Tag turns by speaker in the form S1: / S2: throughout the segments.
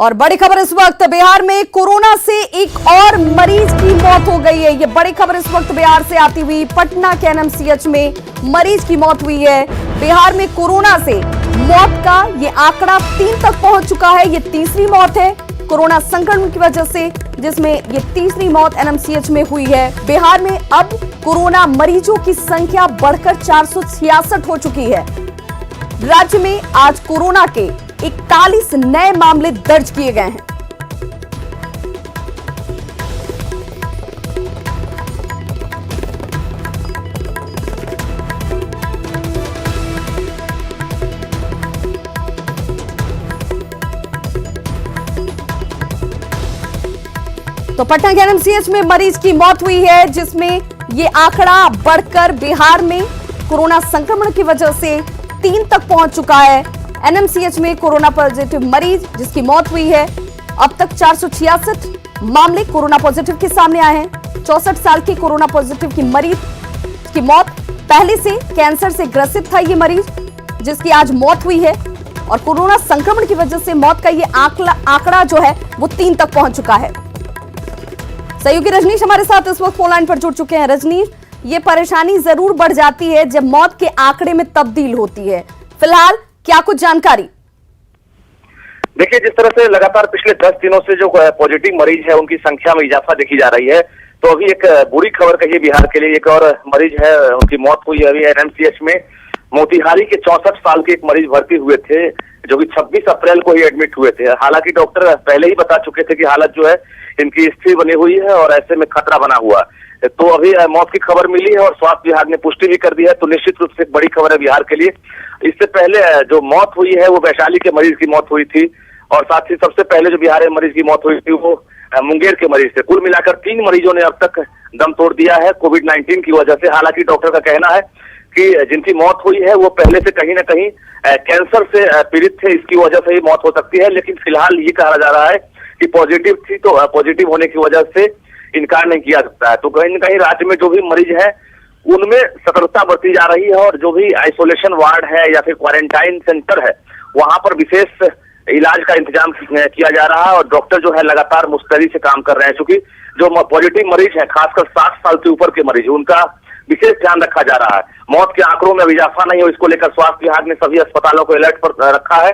S1: और बड़ी खबर इस वक्त बिहार में कोरोना से एक और मरीज की मौत हो गई है। ये बड़ी खबर इस वक्त बिहार से आती हुई पटना के एनएमसीएच में मरीज की मौत हुई है। बिहार में कोरोना से मौत का ये आंकड़ा 3 तक पहुंच चुका है। ये तीसरी मौत है कोरोना संक्रमण की वजह से, जिसमें ये तीसरी मौत एनएमसीएच में हुई है। बिहार में अब कोरोना मरीजों की संख्या बढ़कर 466 हो चुकी है। राज्य में आज कोरोना के 41 नए मामले दर्ज किए गए हैं। तो पटना के एनएमसीएच में मरीज की मौत हुई है, जिसमें ये आंकड़ा बढ़कर बिहार में कोरोना संक्रमण की वजह से 3 तक पहुंच चुका है। एनएमसीएच में कोरोना पॉजिटिव मरीज जिसकी मौत हुई है, अब तक 466 मामले कोरोना पॉजिटिव के सामने आए हैं। 64 साल की कोरोना पॉजिटिव की मरीज की मौत, पहले से कैंसर से ग्रसित था ये मरीज, जिसकी आज मौत हुई है। और कोरोना संक्रमण की वजह से मौत का ये आंकड़ा जो है वो 3 तक पहुंच चुका है। सहयोगी रजनीश हमारे साथ इस वक्त फोन लाइन पर जुड़ चुके हैं। रजनीश, ये परेशानी जरूर बढ़ जाती है जब मौत के आंकड़े में तब्दील होती है। फिलहाल क्या कुछ जानकारी?
S2: देखिए, जिस तरह से लगातार पिछले 10 दिनों से जो पॉजिटिव मरीज है उनकी संख्या में इजाफा देखी जा रही है, तो अभी एक बुरी खबर कहिए बिहार के लिए, एक और मरीज है उनकी मौत हुई है अभी एनएमसीएच में। मोतिहारी के 64 साल के एक मरीज भर्ती हुए थे, जो कि 26 अप्रैल को ही एडमिट हुए थे। हालांकि डॉक्टर पहले ही बता चुके थे कि हालत जो है इनकी स्थिर बनी हुई है और ऐसे में खतरा बना हुआ। तो अभी मौत की खबर मिली है और स्वास्थ्य विभाग ने पुष्टि भी कर दी है, तो निश्चित रूप से एक बड़ी खबर है बिहार के लिए। इससे पहले जो मौत हुई है वो वैशाली के मरीज की मौत हुई थी, और साथ ही सबसे पहले जो बिहार में मरीज की मौत हुई थी वो मुंगेर के मरीज थे। कुल मिलाकर 3 मरीजों ने अब तक दम तोड़ दिया है कोविड-19 की वजह से। हालांकि डॉक्टर का कहना है कि जिनकी मौत हुई है वो पहले से कहीं ना कहीं कैंसर से पीड़ित थे, इसकी वजह से ही मौत हो सकती है। लेकिन फिलहाल ये कहा जा रहा है कि पॉजिटिव थी, तो पॉजिटिव होने की वजह से इनकार नहीं किया सकता है। तो कहीं ना कहीं राज्य में जो भी मरीज है उनमें सतर्कता बरती जा रही है, और जो भी आइसोलेशन वार्ड है या फिर क्वारंटाइन सेंटर है वहां पर विशेष इलाज का इंतजाम किया जा रहा है। और डॉक्टर जो है लगातार मुस्तैदी से काम कर रहे हैं, क्योंकि जो पॉजिटिव मरीज है खासकर 60 साल के ऊपर के मरीज, उनका विशेष ध्यान रखा जा रहा है। मौत के आंकड़ों में इजाफा नहीं हो, इसको लेकर स्वास्थ्य विभाग ने सभी अस्पतालों को अलर्ट पर रखा है।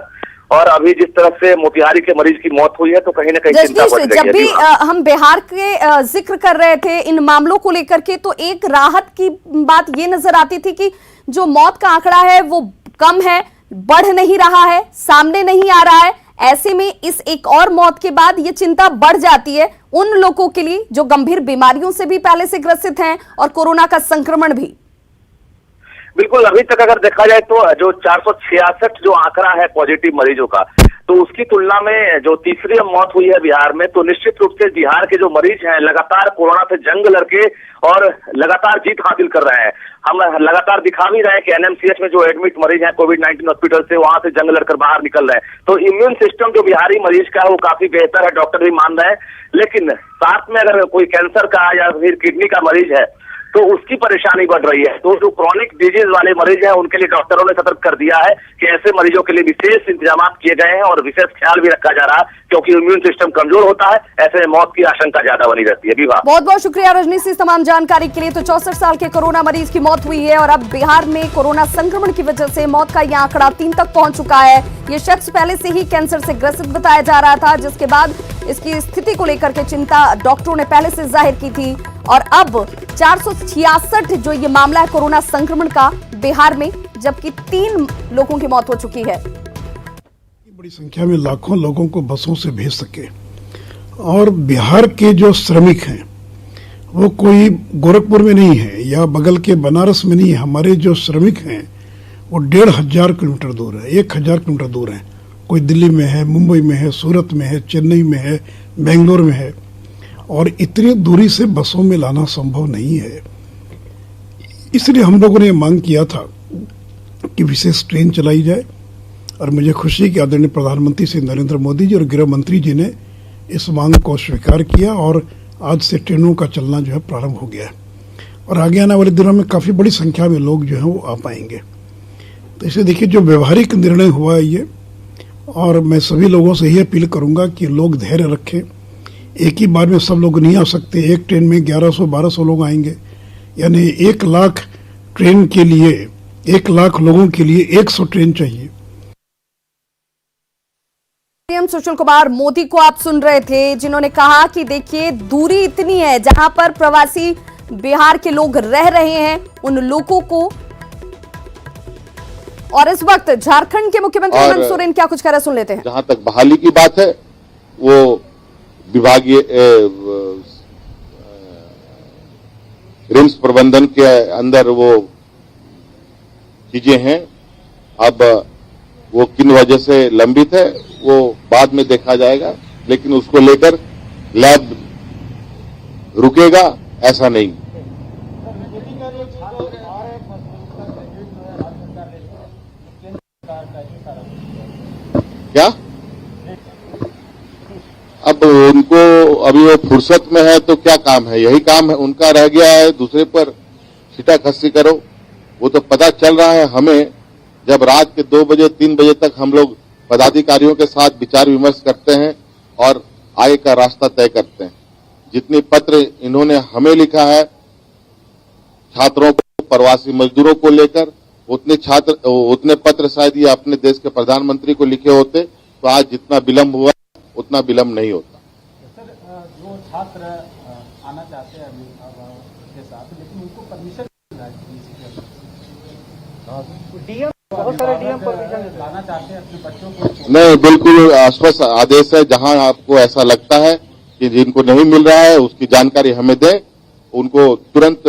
S2: और अभी जिस तरह से मोतिहारी के मरीज की मौत हुई है, तो कहीं ना कहीं चिंता बढ़ गई है।
S1: जब भी हम बिहार के जिक्र कर रहे थे इन मामलों को लेकर के, तो एक राहत की बात ये नजर आती थी कि जो मौत का आंकड़ा है वो कम है, बढ़ नहीं रहा है, सामने नहीं आ रहा है। ऐसे में इस एक और मौत के बाद ये चिंता बढ़ जाती है उन लोगों के लिए जो गंभीर बीमारियों से भी पहले से ग्रसित हैं और कोरोना का संक्रमण भी।
S2: बिल्कुल, अभी तक अगर देखा जाए तो जो 466 जो आंकड़ा है पॉजिटिव मरीजों का, तो उसकी तुलना में जो तीसरी मौत हुई है बिहार में, तो निश्चित रूप से बिहार के जो मरीज हैं लगातार कोरोना से जंग लड़के और लगातार जीत हासिल कर रहे हैं। हम लगातार दिखा भी रहे हैं कि एनएमसीएच में जो एडमिट मरीज हैं कोविड-19 हॉस्पिटल से, वहां से जंग लड़कर बाहर निकल रहे हैं। तो इम्यून सिस्टम जो बिहारी मरीज का है वो काफी बेहतर है, डॉक्टर भी मान रहे हैं। लेकिन साथ में अगर कोई कैंसर का या फिर किडनी का मरीज है तो उसकी परेशानी बढ़ रही है। तो जो क्रॉनिक डिजीज वाले मरीज हैं उनके लिए डॉक्टरों ने सतर्क कर दिया है कि ऐसे मरीजों के लिए विशेष इंतजाम किए गए हैं और विशेष ख्याल भी रखा जा रहा है, क्योंकि इम्यून सिस्टम कमजोर होता है, ऐसे में मौत की आशंका ज्यादा बनी रहती है।
S1: बहुत बहुत शुक्रिया रजनीश इस तमाम जानकारी के लिए। तो 64 साल के कोरोना मरीज की मौत हुई है और अब बिहार में कोरोना संक्रमण की वजह से मौत का यह आंकड़ा 3 तक पहुंच चुका है। ये शख्स पहले से ही कैंसर से ग्रसित बताया जा रहा था, जिसके बाद इसकी स्थिति को लेकर के चिंता डॉक्टरों ने पहले से जाहिर की थी। और अब 466 जो ये मामला है कोरोना संक्रमण का बिहार में, जबकि 3 लोगों की मौत हो चुकी है।
S3: बड़ी संख्या में लाखों लोगों को बसों से भेज सके। और बिहार के जो श्रमिक हैं वो कोई गोरखपुर में नहीं है या बगल के बनारस में नहीं है। हमारे जो श्रमिक हैं वो 1500 किलोमीटर दूर है, 1000 किलोमीटर दूर है। कोई दिल्ली में है, मुंबई में है, सूरत में है, चेन्नई में है, बेंगलोर में है, और इतनी दूरी से बसों में लाना संभव नहीं है। इसलिए हम लोगों ने मांग किया था कि विशेष ट्रेन चलाई जाए, और मुझे खुशी है कि आदरणीय प्रधानमंत्री श्री नरेंद्र मोदी जी और गृह मंत्री जी ने इस मांग को स्वीकार किया, और आज से ट्रेनों का चलना जो है प्रारंभ हो गया है। और आगे आने वाले दिनों में काफ़ी बड़ी संख्या में लोग जो है वो आ पाएंगे। तो इसे देखिए, जो व्यवहारिक निर्णय हुआ है ये, और मैं सभी लोगों से यही अपील करूंगा कि लोग धैर्य रखें। एक ही बार में सब लोग नहीं आ सकते। एक ट्रेन में 1100-1200 लोग आएंगे, यानी 1 लाख ट्रेन के लिए 1 लाख लोगों के लिए 100 ट्रेन चाहिए।
S1: पीएम सुशील कुमार मोदी को आप सुन रहे थे, जिन्होंने कहा कि देखिए दूरी इतनी है, जहां पर प्रवासी बिहार के लोग रह रहे हैं उन लोगों को। और इस वक्त झारखंड के मुख्यमंत्री हेमंत सोरेन क्या कुछ कह रहे, सुन लेते हैं।
S4: जहां तक बहाली की बात है, वो विभागीय रिम्स प्रबंधन के अंदर वो चीजें हैं। अब वो किन वजह से लंबित है वो बाद में देखा जाएगा, लेकिन उसको लेकर लैब रुकेगा ऐसा नहीं। क्या अब उनको अभी वो फुर्सत में है तो क्या काम है, यही काम है उनका रह गया है, दूसरे पर छिटा खस्सी करो। वो तो पता चल रहा है हमें, जब रात के 2 बजे 3 बजे तक हम लोग पदाधिकारियों के साथ विचार विमर्श करते हैं और आगे का रास्ता तय करते हैं। जितनी पत्र इन्होंने हमें लिखा है छात्रों को, प्रवासी मजदूरों को लेकर, उतने पत्र शायद ये अपने देश के प्रधानमंत्री को लिखे होते तो आज जितना विलंब हुआ उतना विलंब नहीं होता।
S5: सर, जो छात्र आना चाहते हैं अभी के साथ, लेकिन उनको परमिशन बहुत सारे डीएम परमिशन लाना चाहते हैं अपने बच्चों को। नहीं, बिल्कुल स्पष्ट आदेश है। जहां आपको ऐसा लगता है कि जिनको नहीं मिल रहा है उसकी जानकारी हमें दें, उनको तुरंत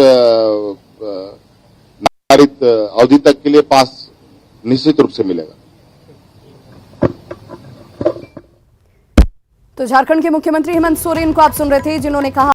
S5: निर्धारित अवधि तक के लिए पास निश्चित रूप से मिलेगा।
S1: तो झारखंड के मुख्यमंत्री हेमंत सोरेन को आप सुन रहे थे, जिन्होंने कहा